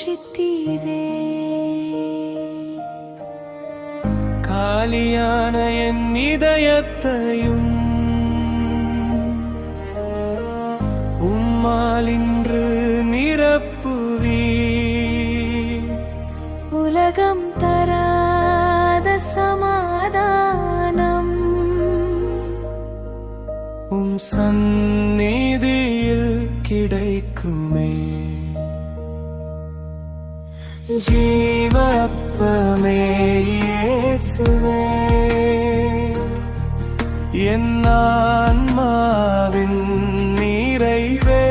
போஷித்தீரே. காலியான என் இதயத்தையும் உம்மால் இன்று நிரப்புவி. உலகம் தராத சமாதானம் உம் சந்நிதியில் கிடைக்குமே. ஜீவப்பமே இயேசுவே, என் ஆன்மாவின் நிறைவே,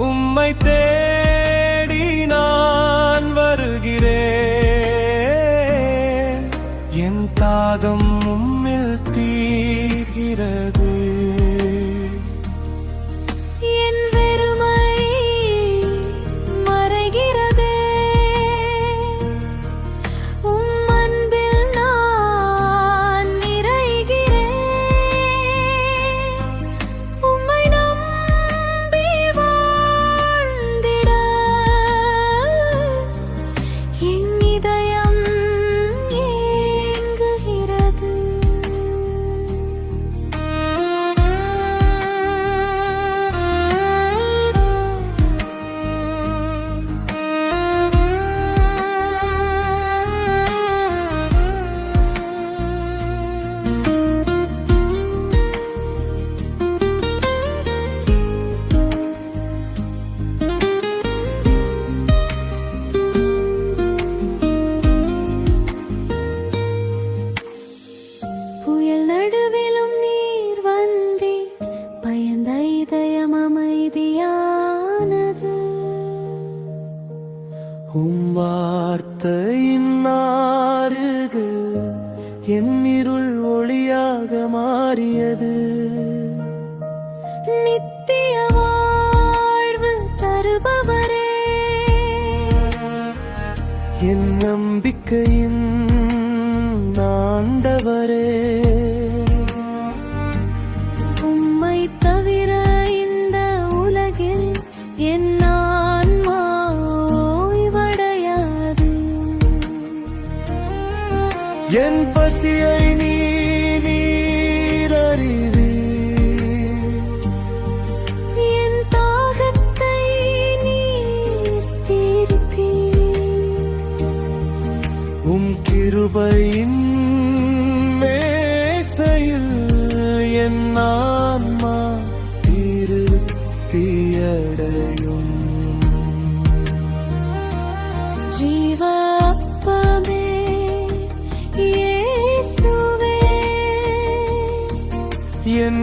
உம்மை தேடி நான் வருகிறேன். என் தாகம் உம்மில் தீர்கிறது. என் வெறுமை மறைகிறதே, உம் அன்பில் நான் நிறைகிறேன். உம்மை நம்பி வாழ்ந்திட என் இதயம் ஏங்குகிறது. புயல் நடுவிலும் நீர் வந்தே, பயந்த இதயம் அமைதியானது. உம் வார்த்தையின் ஆறுகள் என் இருள் ஒளியாக மாறியது. நித்திய வாழ்வு தருபவரே, என் நம்பிக்கையின் ஆண்டவரே, உம்மை தவிர இந்த உலகில் என் ஆன்மா ஓய்வடையாது. என் பசியை நீர் அறிவீர். என் தாகத்தை நீர் தீர்ப்பீர். உம் கிருபையின் மேசையில் என் ஆன்மா திருப்தியடையும். ஜீவ அப்பமே இயேசுவே, என்